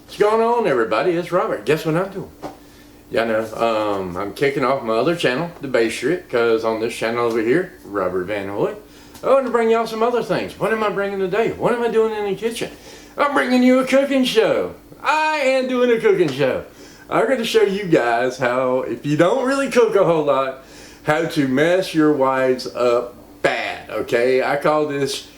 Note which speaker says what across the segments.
Speaker 1: What's going on, everybody? It's Robert. Guess what I'm doing? Yeah, I know. I'm kicking off my other channel, The Bakery, because on this channel over here, Robert Van Hoy, I want to bring y'all some other things. What am I bringing today? What am I doing in the kitchen? I'm bringing you a cooking show. I am doing a cooking show. I'm going to show you guys how, if you don't really cook a whole lot, how to mess your wives up bad, okay? I call this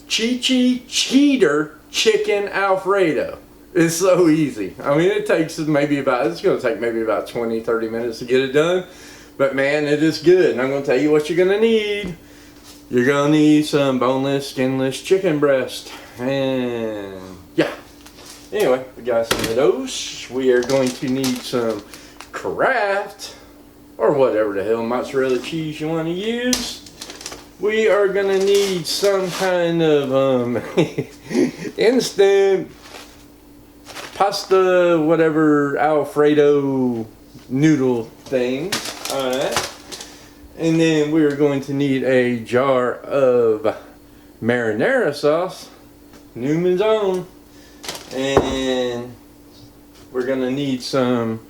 Speaker 1: cheater chicken Alfredo. It's so easy. I mean, it's going to take maybe about 20-30 minutes to get it done. But man, it is good. And I'm going to tell you what you're going to need. You're going to need some boneless, skinless chicken breast. And yeah. Anyway, we got some of those. We are going to need some Kraft, or whatever the hell mozzarella cheese you want to use. We are going to need some kind of instant pasta, whatever, Alfredo noodle thing. Alright. And then we're going to need a jar of marinara sauce, Newman's Own. And we're going to need some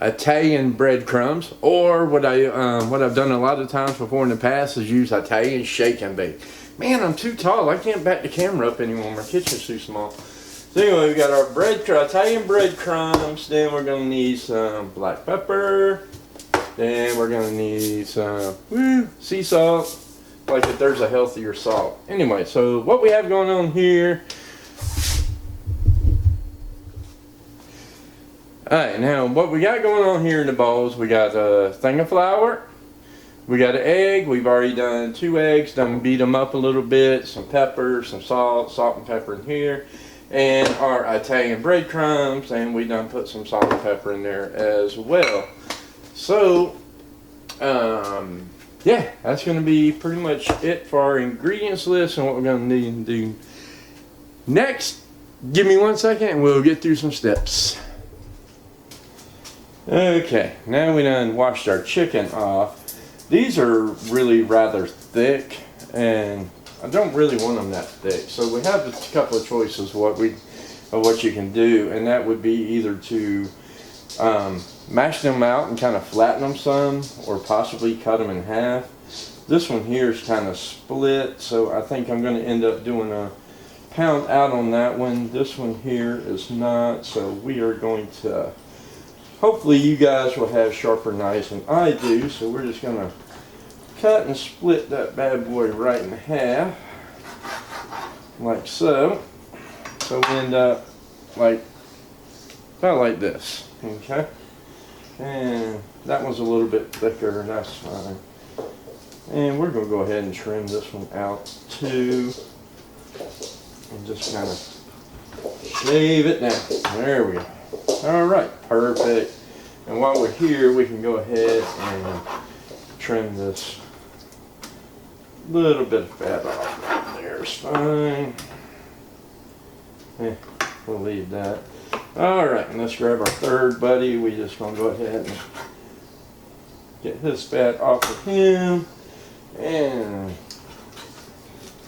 Speaker 1: Italian breadcrumbs, or what I've done a lot of times before in the past is use Italian shake and bake. Man, I'm too tall. I can't back the camera up anymore. My kitchen's too small. So anyway, we got our Italian breadcrumbs. Then we're going to need some black pepper. Then we're going to need some sea salt, like if there's a healthier salt. Anyway, so what we have going on here. Alright, now what we got going on here in the bowls, we got a thing of flour, we got an egg. We've already done 2 eggs, done beat them up a little bit, some pepper, some salt and pepper in here, and our Italian breadcrumbs, and we done put some salt and pepper in there as well. So, yeah, that's going to be pretty much it for our ingredients list and what we're going to need to do next. Give me 1 second and we'll get through some steps. Okay, now we done washed our chicken off. These are really rather thick, and I don't really want them that thick. So we have a couple of choices of what you can do, and that would be either to mash them out and kind of flatten them some, or possibly cut them in half. This one here is kind of split, so I think I'm going to end up doing a pound out on that one. This one here is not, so we are going to... Hopefully you guys will have sharper knives than I do, so we're just going to cut and split that bad boy right in half, like so. So we end up about like this, okay? And that one's a little bit thicker, and that's fine. And we're going to go ahead and trim this one out too, and just kind of shave it down. There we go. Alright, perfect. And while we're here, we can go ahead and trim this little bit of fat off right there. It's fine. Yeah, we'll leave that. Alright, and let's grab our third buddy. We're just going to go ahead and get his fat off of him. And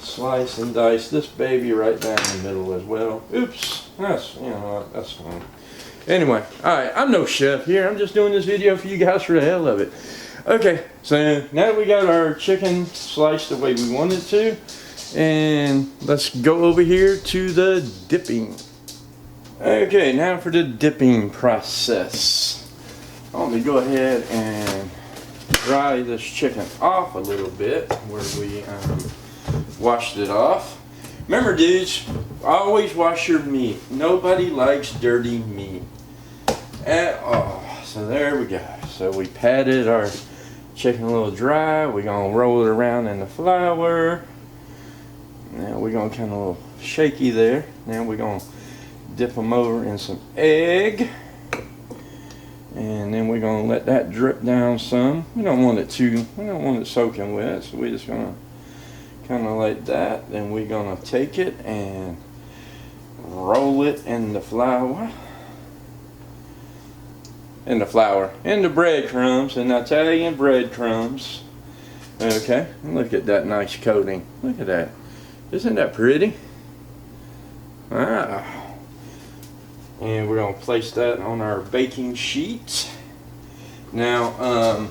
Speaker 1: slice and dice this baby right down the middle as well. Oops, that's fine. Anyway, alright, I'm no chef here. I'm just doing this video for you guys for the hell of it. Okay, so now we got our chicken sliced the way we want it to. And let's go over here to the dipping. Okay, now for the dipping process. I'm going to go ahead and dry this chicken off a little bit where we washed it off. Remember, dudes, always wash your meat. Nobody likes dirty meat at all. So there we go. So we patted our chicken a little dry. We're going to roll it around in the flour. Now we're going to kind of a little shaky there. Now we're going to dip them over in some egg. And then we're going to let that drip down some. We don't want it soaking wet. So we're just going to kind of like that. Then we're going to take it and roll it in the flour. In the breadcrumbs, and Italian breadcrumbs. Okay, look at that nice coating. Look at that. Isn't that pretty? Ah. And we're going to place that on our baking sheet. Now,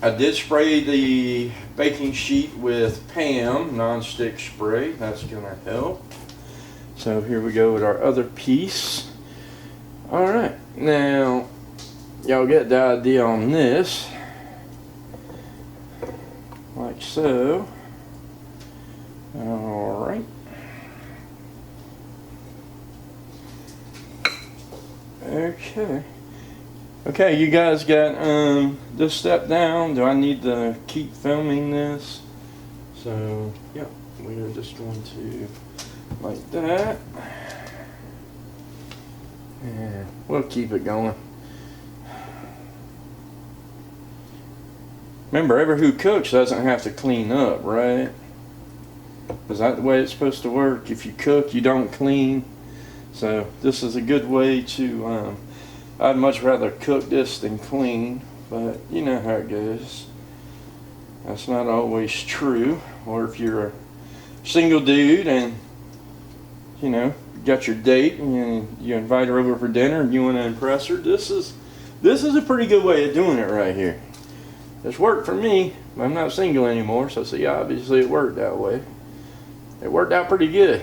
Speaker 1: I did spray the baking sheet with Pam non-stick spray. That's going to help. So here we go with our other piece. Alright, now y'all get the idea on this. Like so. Alright. Okay. Okay, you guys got this step down. Do I need to keep filming this? So, yeah, we are just going to like that. And we'll keep it going. Remember, everyone who cooks doesn't have to clean up, right? Is that the way it's supposed to work? If you cook, you don't clean. So this is a good way to, I'd much rather cook this than clean, but you know how it goes. That's not always true. Or if you're a single dude and, you know, got your date and you invite her over for dinner and you want to impress her, this is a pretty good way of doing it right here. It's worked for me. I'm not single anymore, so see, obviously it worked that way. It worked out pretty good.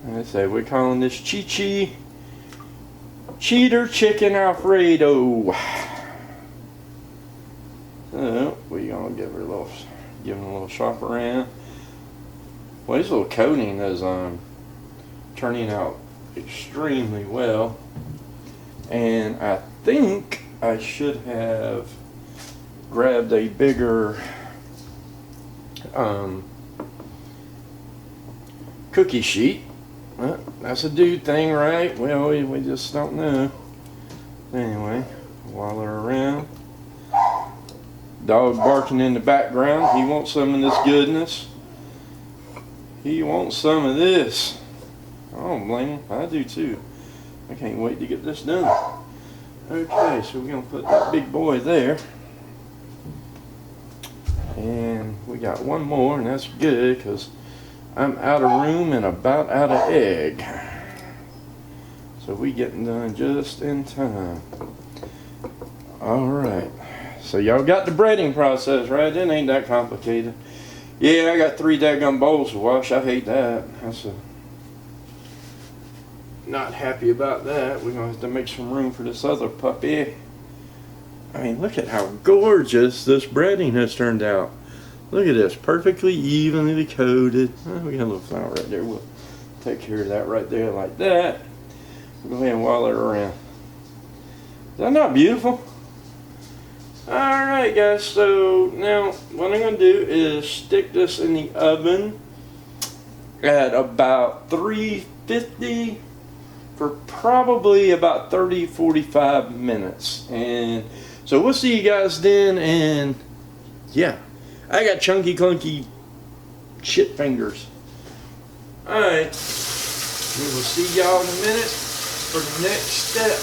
Speaker 1: I say we're calling this Cheetor Chicken Alfredo. So we're gonna give him a little shop around. Well, this little coating is turning out extremely well, and I think I should have grabbed a bigger cookie sheet. Well, that's a dude thing, right? Well, we just don't know. Anyway, while they're around, dog barking in the background. He wants some of this goodness. He wants some of this. I don't blame him. I do too. I can't wait to get this done. Okay, so we're gonna put that big boy there. And we got one more, and that's good because I'm out of room and about out of egg. So we getting done just in time. Alright. So y'all got the breading process, right? It ain't that complicated. Yeah, I got 3 daggum bowls to wash. I hate that. Not happy about that. We're going to have to make some room for this other puppy. I mean, look at how gorgeous this breading has turned out. Look at this, perfectly evenly coated. Oh, we got a little flour right there. We'll take care of that right there like that. We'll go ahead and wall it around. Is that not beautiful? Alright guys, so now what I'm going to do is stick this in the oven at about 350 for probably about 30-45 minutes. And so we'll see you guys then, and yeah, I got chunky clunky shit fingers. Alright, we will see y'all in a minute for the next step.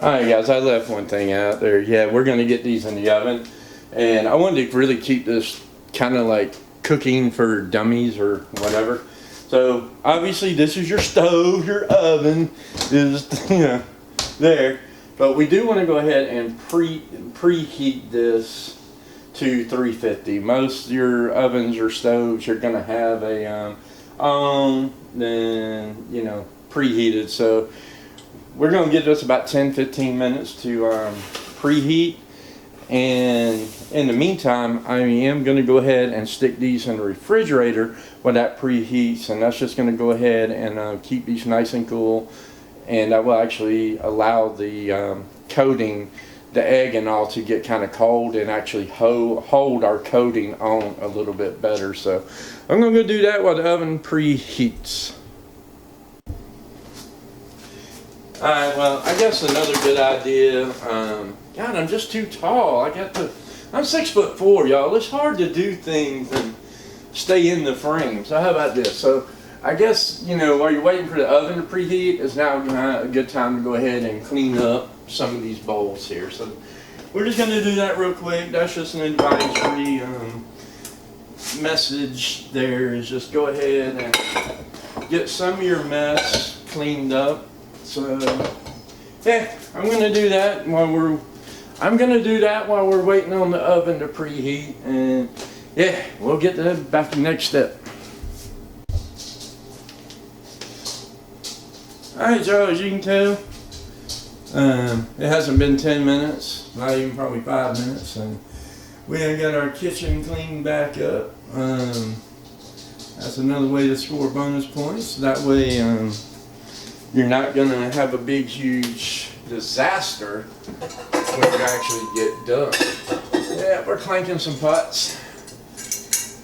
Speaker 1: Alright guys, I left one thing out there. Yeah, we're going to get these in the oven. And I wanted to really keep this kind of like cooking for dummies or whatever. So obviously this is your stove, your oven is, you know, there. But we do want to go ahead and preheat this to 350. Most of your ovens or stoves are going to have a then, you know, preheated. So we're going to give this about 10-15 minutes to preheat. And in the meantime, I am going to go ahead and stick these in the refrigerator when that preheats, and that's just going to go ahead and keep these nice and cool, and that will actually allow the coating, the egg and all, to get kind of cold and actually hold our coating on a little bit better. So I'm going to go do that while the oven preheats. Alright, well, I guess another good idea, God, I'm just too tall. I'm 6'4", y'all. It's hard to do things and stay in the frame. So how about this? So I guess, you know, while you're waiting for the oven to preheat, it's now a good time to go ahead and clean up some of these bowls here. So we're just going to do that real quick. That's just an advisory message there, is just go ahead and get some of your mess cleaned up. So yeah, I'm going to do that while we're waiting on the oven to preheat. And yeah, we'll get to back to the next step. Alright, y'all, as you can tell, it hasn't been 10 minutes, not even probably 5 minutes, and we done got our kitchen cleaned back up. That's another way to score bonus points. That way, you're not gonna have a big, huge disaster when you actually get done. Yeah, we're clanking some pots.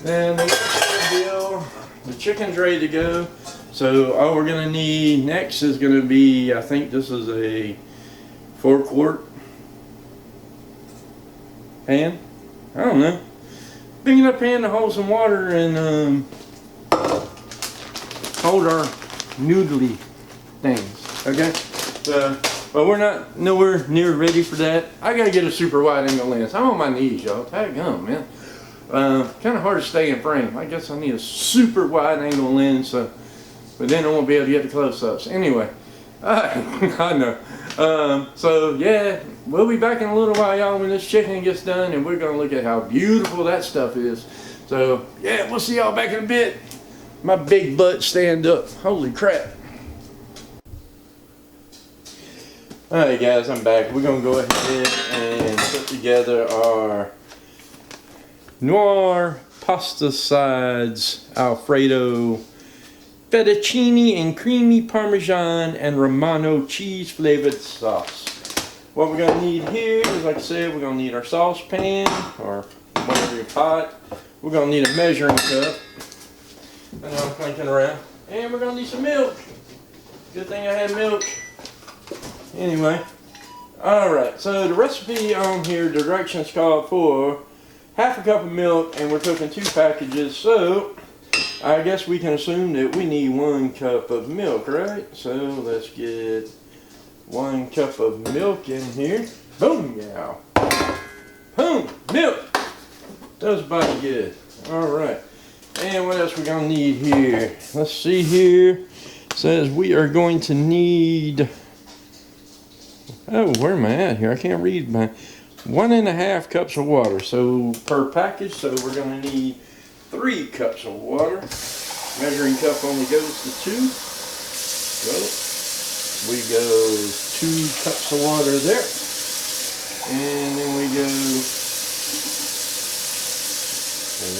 Speaker 1: And the chicken's ready to go. So all we're gonna need next is gonna be, I think this is a 4-quart pan. I don't know. Big enough pan to hold some water and hold our noodly things. Okay. So, but we're not nowhere near ready for that. I gotta get a super wide angle lens. I'm on my knees, y'all. Tag on, man. Kind of hard to stay in frame. I guess I need a super wide angle lens. But then I won't be able to get the close-ups. Anyway, I know. So yeah, we'll be back in a little while, y'all, when this chicken gets done, and we're gonna look at how beautiful that stuff is. So yeah, we'll see y'all back in a bit. My big butt stand up. Holy crap. Alright guys, I'm back. We're gonna go ahead and put together our Knorr pasta sides Alfredo fettuccine and creamy Parmesan and Romano cheese flavored sauce. What we're going to need here is, like I said, we're going to need our saucepan or whatever your pot. We're going to need a measuring cup. I know I'm clanking around. And we're going to need some milk. Good thing I had milk. Anyway. Alright, so the recipe on here, the directions call for half a cup of milk, and we're cooking 2 packages. So I guess we can assume that we need 1 cup of milk, right? So let's get 1 cup of milk in here. Boom, yeah. Boom, milk. Does body good. All right. And what else we gonna need here? Let's see here. It says we are going to need, oh, where am I at here? I can't read my 1.5 cups of water. So per package, so we're gonna need 3 cups of water. Measuring cup only goes to 2. So we go 2 cups of water there. And then we go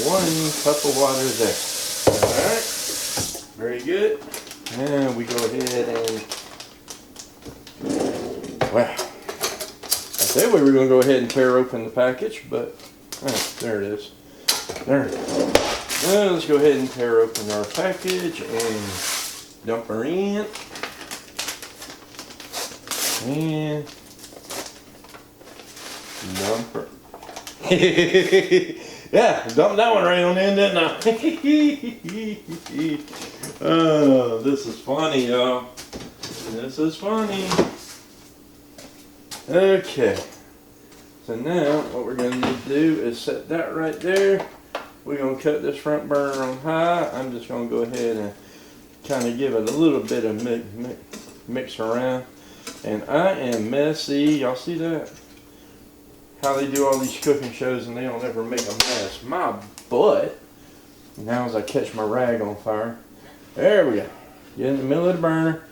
Speaker 1: 1 cup of water there. Alright. Very good. And we go ahead and, wow. I said we were going to go ahead and tear open the package, but there it is. There. Well, let's go ahead and tear open our package and dump her in. And dump her. Yeah, dump that one right on in, didn't I? Oh, this is funny, y'all. This is funny. Okay. So now what we're going to need to do is set that right there. We're going to cut this front burner on high. I'm just going to go ahead and kind of give it a little bit of mix around. And I am messy. Y'all see that? How they do all these cooking shows and they don't ever make a mess. My butt. Now as I catch my rag on fire. There we go. Get in the middle of the burner.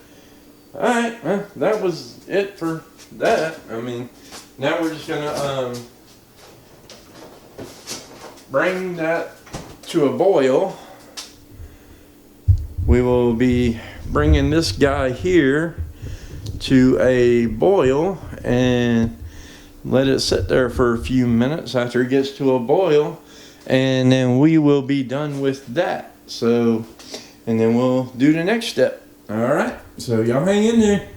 Speaker 1: Alright, well, that was it for that. I mean, now we're just gonna bring that to a boil. We will be bringing this guy here to a boil and let it sit there for a few minutes after it gets to a boil, and then we will be done with that. So, and then we'll do the next step. All right, so y'all hang in there.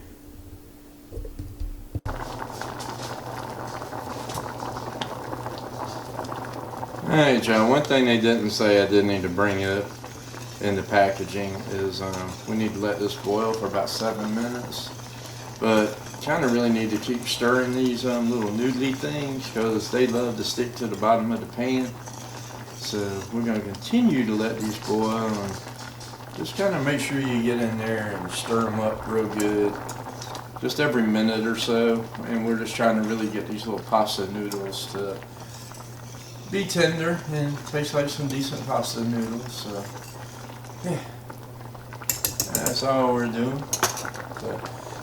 Speaker 1: Alright, y'all, one thing they didn't say, I did need to bring up, in the packaging is we need to let this boil for about 7 minutes. But kind of really need to keep stirring these little noodly things because they love to stick to the bottom of the pan. So we're going to continue to let these boil and just kind of make sure you get in there and stir them up real good. Just every minute or so. And we're just trying to really get these little pasta noodles to be tender and taste like some decent pasta noodles. So yeah, that's all we're doing. So,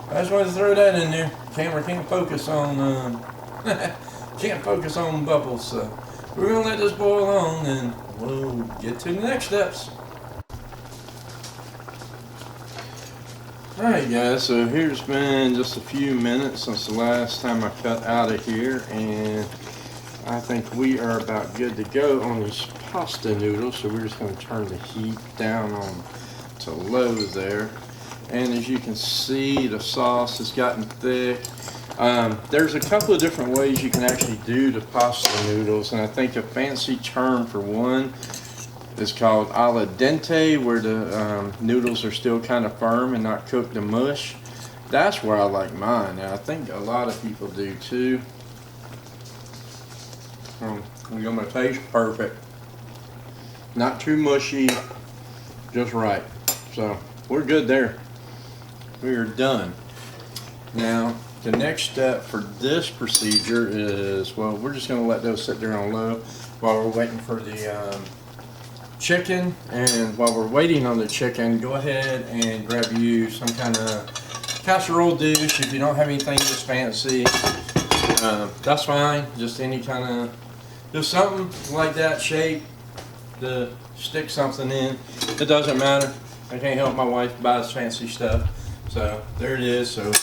Speaker 1: I just wanted to throw that in there. Camera can't focus on can't focus on bubbles. So we're gonna let this boil on, and we'll get to the next steps. Alright guys, so here's been just a few minutes since the last time I cut out of here, and I think we are about good to go on these pasta noodles. So we're just going to turn the heat down on to low there. And as you can see, the sauce has gotten thick. There's a couple of different ways you can actually do the pasta noodles, and I think a fancy term for one is called al dente, where the noodles are still kind of firm and not cooked to mush. That's where I like mine, and I think a lot of people do too. We're gonna taste perfect, not too mushy, just right. So we're good there. We are done. Now the next step for this procedure is, well, we're just gonna let those sit there on low while we're waiting for the chicken. And while we're waiting on the chicken, go ahead and grab you some kind of casserole dish. If you don't have anything that's fancy, that's fine. Just any kind of, just something like that shape to stick something in. It doesn't matter. I can't help my wife buys fancy stuff. So there it is. So,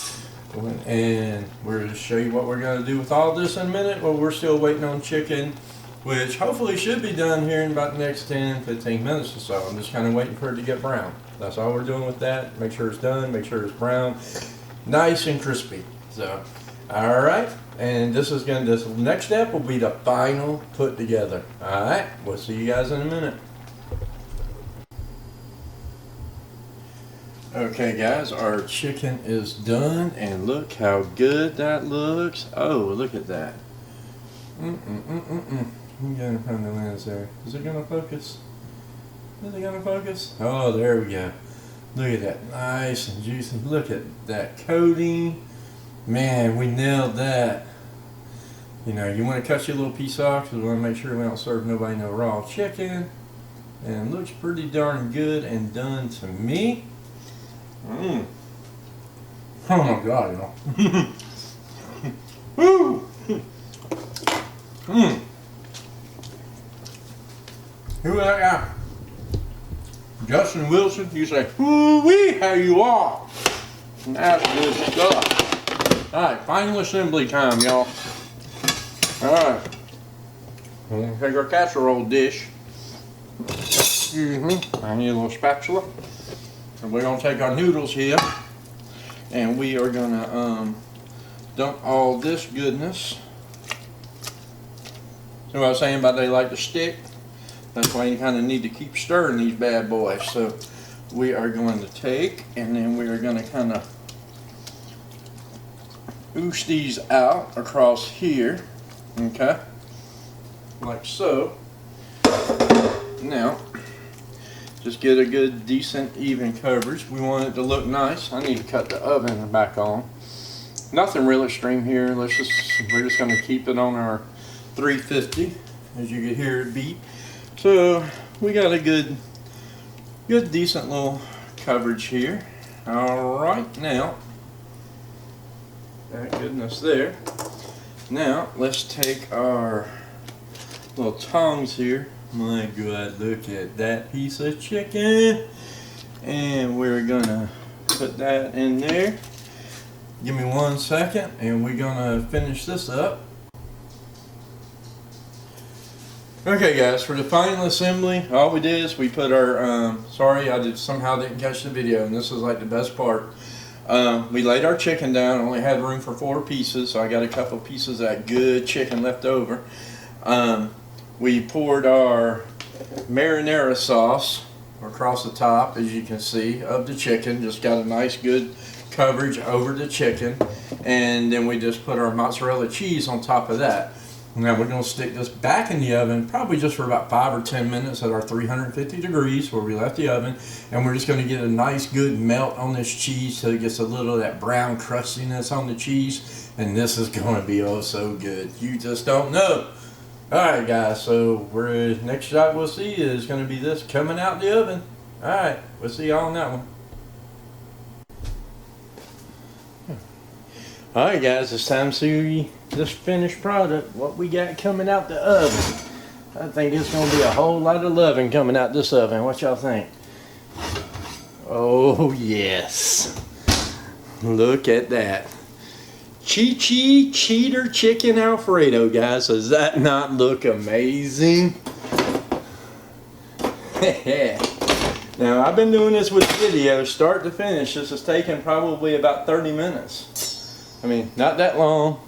Speaker 1: and we're going to show you what we're going to do with all this in a minute. Well, we're still waiting on chicken, which hopefully should be done here in about the next 10-15 minutes or so. I'm just kind of waiting for it to get brown. That's all we're doing with that. Make sure it's done. Make sure it's brown, nice and crispy. So, all right. And this next step will be the final put together. All right. We'll see you guys in a minute. Okay guys, our chicken is done, and look how good that looks. Oh, look at that. You gotta find the lens there. Is it gonna focus? Is it gonna focus? Oh, there we go. Look at that, nice and juicy. Look at that coating. Man, we nailed that. You know, you want to cut your little piece off because we want to make sure we don't serve nobody no raw chicken. And it looks pretty darn good and done to me. Oh my God, y'all. Woo! Who that guy? Justin Wilson, you say, woo-wee, how you are. That's good stuff. Alright, final assembly time, y'all. Alright. We're going to take our casserole dish. Excuse me. I need a little spatula. And we're going to take our noodles here. And we are going to dump all this goodness. So what I was saying about they like to stick. That's why you kind of need to keep stirring these bad boys. So we are going to take, and then we are going to kind of oosh these out across here. Okay, like so. Now, just get a good, decent, even coverage. We want it to look nice. I need to cut the oven back on. Nothing real extreme here. We're just going to keep it on our 350, as you can hear it beep. So we got a good, decent little coverage here. All right, now, that goodness there. Now let's take our little tongs here. My God, look at that piece of chicken. And we're gonna put that in there. Give me 1 second and we're gonna finish this up. Okay guys, for the final assembly, all we did is we put our, sorry I somehow didn't catch the video, and this is like the best part. We laid our chicken down, only had room for 4 pieces, so I got a couple pieces of that good chicken left over. We poured our marinara sauce across the top, as you can see, of the chicken. Just got a nice good coverage over the chicken, and then we just put our mozzarella cheese on top of that. Now we're going to stick this back in the oven, probably just for about 5 or 10 minutes at our 350 degrees where we left the oven, and we're just going to get a nice good melt on this cheese so it gets a little of that brown crustiness on the cheese, and this is going to be oh so good. You just don't know. Alright guys, so next shot we'll see is going to be this coming out the oven. Alright, we'll see y'all on that one. Alright guys, it's time to see this finished product, what we got coming out the oven. I think it's going to be a whole lot of loving coming out this oven. What y'all think? Oh yes. Look at that. Cheater chicken Alfredo, guys. Does that not look amazing? Now I've been doing this with videos start to finish. This has taken probably about 30 minutes. I mean, not that long.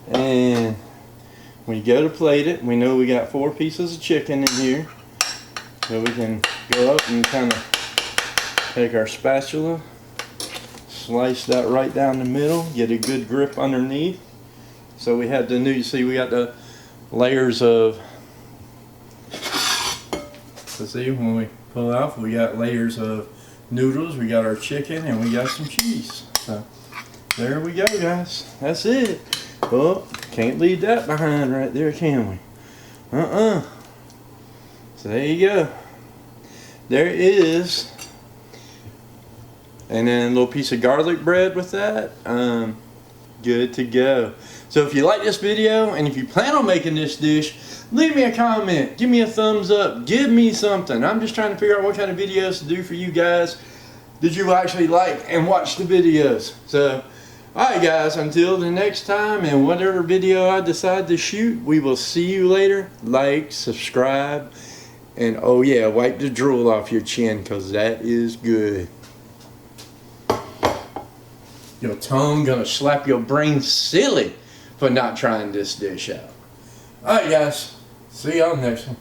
Speaker 1: And when you go to plate it, we know we got 4 pieces of chicken in here. So we can go up and kind of take our spatula, slice that right down the middle, get a good grip underneath. So we have the new, see we got the layers of, let's see, when we pull off, we got layers of noodles, we got our chicken, and we got some cheese. So there we go guys, that's it. Oh, can't leave that behind right there, can we? So there you go. There it is. And then a little piece of garlic bread with that. Good to go. So if you like this video and if you plan on making this dish, leave me a comment. Give me a thumbs up. Give me something. I'm just trying to figure out what kind of videos to do for you guys. Did you actually like and watch the videos? So alright guys, until the next time and whatever video I decide to shoot, we will see you later. Like, subscribe, and oh yeah, wipe the drool off your chin because that is good. Your tongue gonna slap your brain silly for not trying this dish out. Alright guys, see y'all next one.